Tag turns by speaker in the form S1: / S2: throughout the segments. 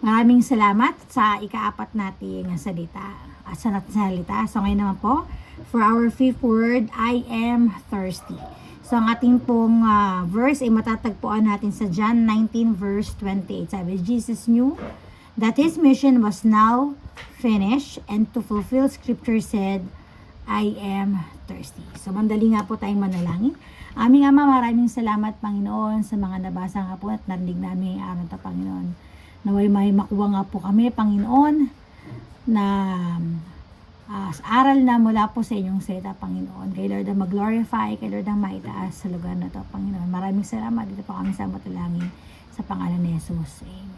S1: Maraming salamat sa ikaapat nating salita. So ngayon naman po, for our fifth word, I am thirsty. So ang ating pong verse ay matatagpuan natin sa John 19 verse 28. Sabi, Jesus knew that his mission was now finished, and to fulfill scripture said, I am thirsty. So mandali nga po tayong manalangin. Aming Ama, maraming salamat Panginoon sa mga nabasa nga po at narinig namin ang araw na Panginoon. Naway may makuha nga po kami, Panginoon, na aral na mula po sa inyong salita, Panginoon. Kay Lord ang mag-glorify, kay Lord ang maitaas sa lugar na to, Panginoon. Maraming salamat. Dito po kami sa matalangin sa pangalan ni Jesus. Amen.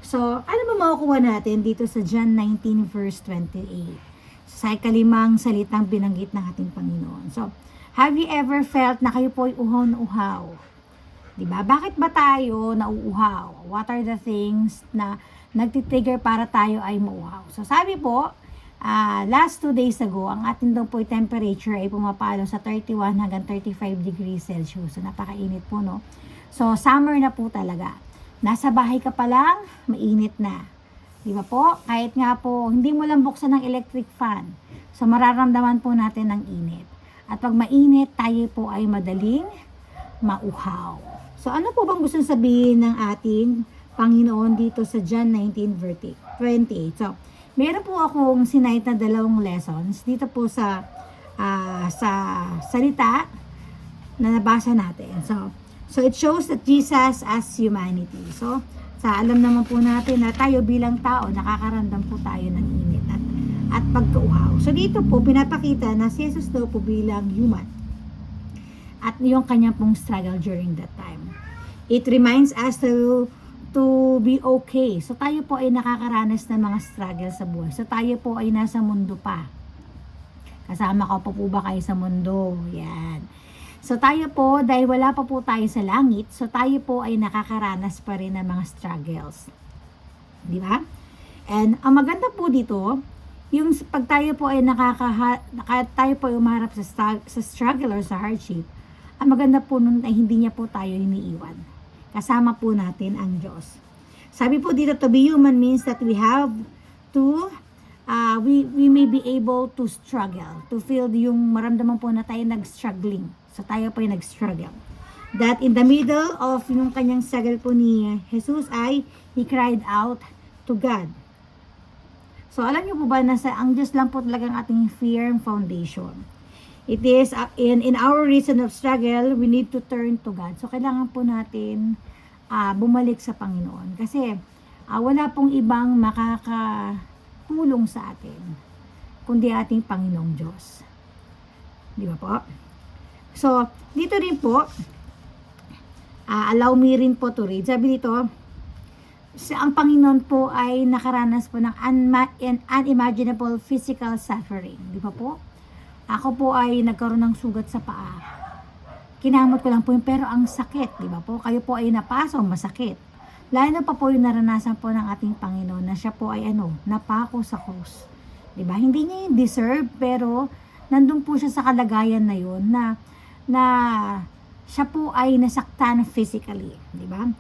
S1: So, ano ba makukuha natin dito sa John 19 verse 28? Sa ikalimang salitang binanggit ng ating Panginoon. So, have you ever felt na kayo po ay uhaw na uhaw? Diba? Bakit ba tayo nauuhaw? What are the things na nagtitrigger para tayo ay mauhaw? So sabi po, last 2 days ago, ang ating daw po temperature ay pumapalo sa 31 hanggang 35 degrees Celsius. So napakainit po, no? So summer na po talaga. Nasa bahay ka pa lang, mainit na. Di ba po? Kahit nga po, hindi mo lang buksan ng electric fan. So mararamdaman po natin ang init. At pag mainit, tayo po ay madaling mauhaw. So, ano po bang gusto sabihin ng ating Panginoon dito sa John 19 verse 28? So, meron po akong sinight na 2 lessons dito po sa salita na nabasa natin. So it shows that Jesus as humanity. So, alam naman po natin na tayo bilang tao, nakakaramdam po tayo ng init at pagkauhaw. So, dito po, pinapakita na si Jesus daw po bilang human. At yung kanyang pong struggle during that time. It reminds us to be okay. So tayo po ay nakakaranas ng mga struggle sa buhay. So tayo po ay nasa mundo pa. Kasama ko po ba kayo sa mundo? Yan. So tayo po, dahil wala pa po tayo sa langit, so tayo po ay nakakaranas pa rin ng mga struggles. Di ba? And ang maganda po dito, yung pag tayo po ay tayo po ay umarap sa struggle or sa hardship, ang maganda po nun ay hindi niya po tayo iniiwan. Kasama po natin ang Diyos. Sabi po dito, to be human means that we have to, we may be able to struggle. To feel yung maramdaman po na tayo nag-struggling. So tayo po ay nag-struggle. That in the middle of yung kanyang struggle po ni Jesus ay, He cried out to God. So alam niyo po ba na ang Diyos lang po talagang ating firm foundation. It is in our reason of struggle, we need to turn to God. So kailangan po natin bumalik sa Panginoon. Kasi wala pong ibang makakatulong sa atin kundi ating Panginoong Diyos. Di ba po? So, dito rin po, allow me rin po to read. Sabi dito, ang Panginoon po ay nakaranas po ng unimaginable physical suffering. Di ba po? Ako po ay nagkaroon ng sugat sa paa. Kinamot ko lang po yun, pero ang sakit, di ba po? Kayo po ay napasok, masakit. Lalo na pa po yung naranasan po ng ating Panginoon na siya po ay napako sa krus. Di ba? Hindi niya yung deserve, pero nandun po siya sa kalagayan na yun na siya po ay nasaktan physically. Di ba?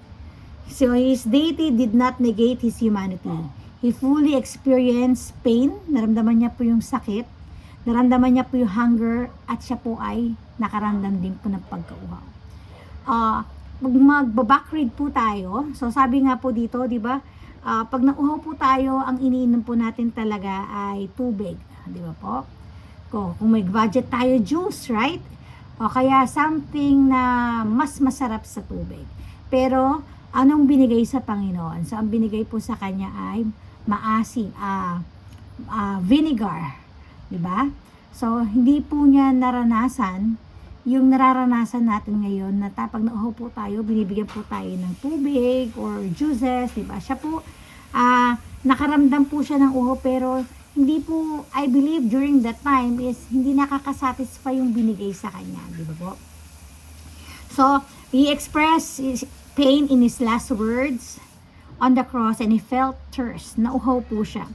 S1: So his deity did not negate his humanity. He fully experienced pain. Naramdaman niya po yung sakit. Naramdaman niya po yung hunger at siya po ay nakaramdam din po ng pagkauhaw. Magbabackread po tayo. So sabi nga po dito, di ba? Pag nauhaw po tayo, ang iniinom po natin talaga ay tubig. Di ba po? Kung may budget tayo, juice, right? O kaya something na mas masarap sa tubig. Pero anong binigay sa Panginoon? So ang binigay po sa kanya ay maasim, vinegar. Diba? So, hindi po niya naranasan yung nararanasan natin ngayon na pag nauhaw po tayo, binibigyan po tayo ng tubig or juices, diba? Siya po, nakaramdam po siya ng uhaw pero hindi po, I believe during that time is hindi nakakasatisfy yung binigay sa kanya, diba po? So, he expressed his pain in his last words on the cross and he felt thirst. Nauhaw po siya.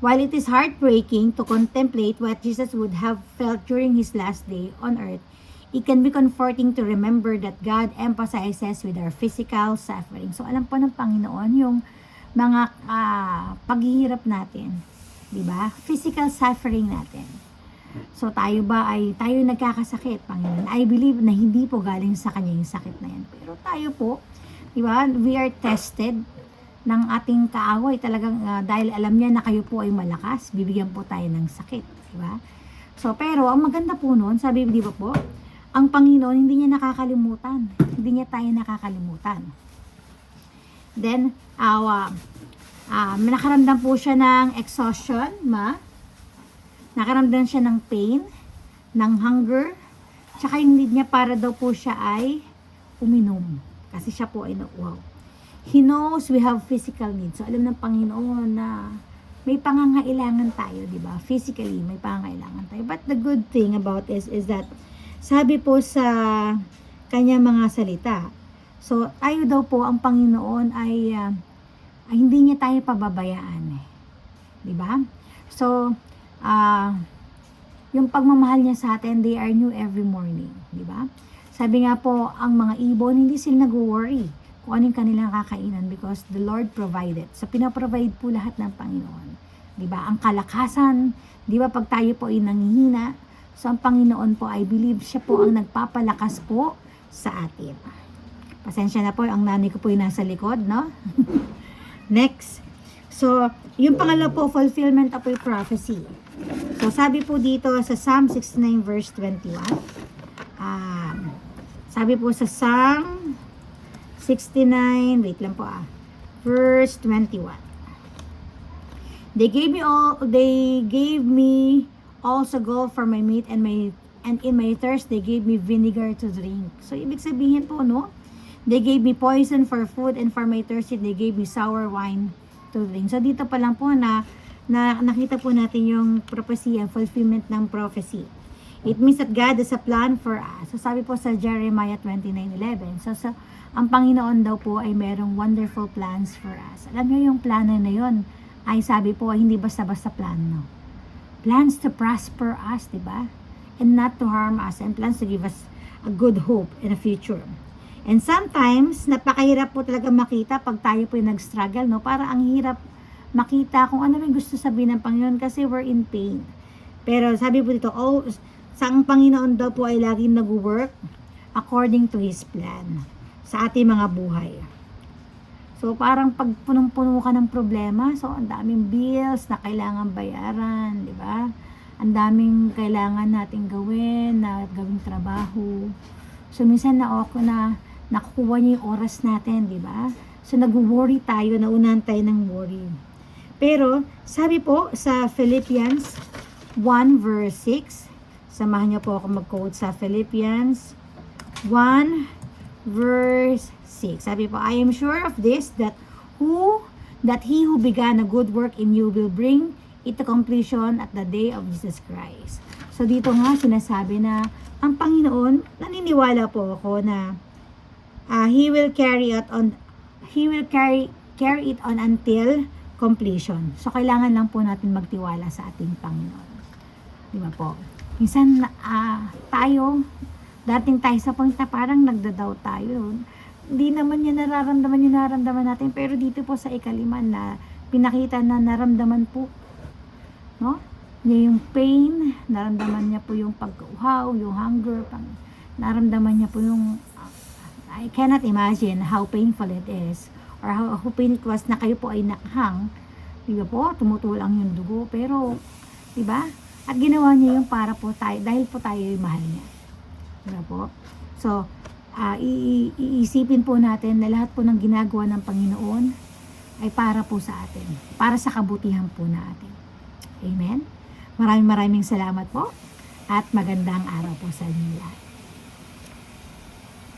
S1: While it is heartbreaking to contemplate what Jesus would have felt during his last day on earth, it can be comforting to remember that God emphasizes with our physical suffering. So alam po ng Panginoon yung mga paghihirap natin, 'di ba? Physical suffering natin. So tayo nagkakasakit, Panginoon? I believe na hindi po galing sa kanya yung sakit na yan. Pero tayo po, 'di ba? We are tested ng ating kaaway talagang dahil alam niya na kayo po ay malakas, bibigyan po tayo ng sakit, 'di ba? So pero ang maganda po noon, sabi 'di ba po, ang Panginoon hindi niya nakakalimutan. Hindi niya tayo nakakalimutan. Then nakaramdam po siya ng exhaustion, nakaramdam siya ng pain, ng hunger, tsaka yung need niya para daw po siya ay uminom. Kasi siya po ay wow. He knows we have physical needs. So alam ng Panginoon na may pangangailangan tayo, di ba? Physically, may pangangailangan tayo. But the good thing about this is that sabi po sa kanya mga salita, so tayo daw po, ang Panginoon ay hindi niya tayo pababayaan. Di ba? So, yung pagmamahal niya sa atin, they are new every morning. Di ba? Sabi nga po, ang mga ibon, hindi sila nag-worry kung anong kanilang kakainan because the Lord provided. So, pinaprovide po lahat ng Panginoon. Di ba? Ang kalakasan, di ba, pag tayo po ay nanghihina, so ang Panginoon po, I believe, siya po ang nagpapalakas po sa atin. Pasensya na po, ang nanay ko po ay nasa likod, no? Next. So, yung pangalawa po, fulfillment of a prophecy. So, sabi po dito sa Psalm 69 verse 21. Sabi po sa Psalm 69, wait lang po verse 21. They gave me also gold for my meat and in my thirst they gave me vinegar to drink. So, ibig sabihin po, no? They gave me poison for food and for my thirst they gave me sour wine to drink. So, dito pa lang po na nakita po natin yung prophecy, fulfillment ng prophecy. It means that God has a plan for us. So, sabi po sa Jeremiah 29:11. So, ang Panginoon daw po ay merong wonderful plans for us. Alam niyo yung plano na yun ay sabi po, hindi basta-basta plano. Plans to prosper us, di ba? And not to harm us. And plans to give us a good hope in the future. And sometimes, napakahirap po talaga makita pag tayo po yung nag-struggle, no? Para ang hirap makita kung ano yung gusto sabihin ng Panginoon kasi we're in pain. Pero sabi po dito, sa ang Panginoon daw po ay laging nag-work according to His plan sa ating mga buhay. So, parang pag punong-puno ka ng problema, so ang daming bills na kailangan bayaran, di ba? Ang daming kailangan nating gawin trabaho. So, minsan nakukuha niya yung oras natin, di ba? So, nag-worry tayo, naunahan tayo ng worry. Pero, sabi po sa Philippians 1 verse 6, samahan niyo po ako mag-quote sa Philippians 1 verse 6. Sabi po, I am sure of this, that he who began a good work in you will bring it to completion at the day of Jesus Christ. So, dito nga sinasabi na ang Panginoon, naniniwala po ako na He will carry it on until completion. So, kailangan lang po natin magtiwala sa ating Panginoon. Di ba po? Minsan, dating tayo sa point na parang nagdadaw tayo. Hindi naman niya nararamdaman natin. Pero dito po sa ikaliman na pinakita na naramdaman po. No? Niya yung pain, naramdaman niya po yung pagkauhaw, yung hunger, naramdaman niya po yung I cannot imagine how painful it is or how pain it was na kayo po ay nakhang. Diba po, tumutulang yung dugo. Pero, diba? At ginawa niya yung para po tayo, dahil po tayo yung mahal niya. Diba po? So, iisipin po natin na lahat po ng ginagawa ng Panginoon ay para po sa atin. Para sa kabutihan po natin. Amen? Maraming salamat po. At magandang araw po sa inyo lahat.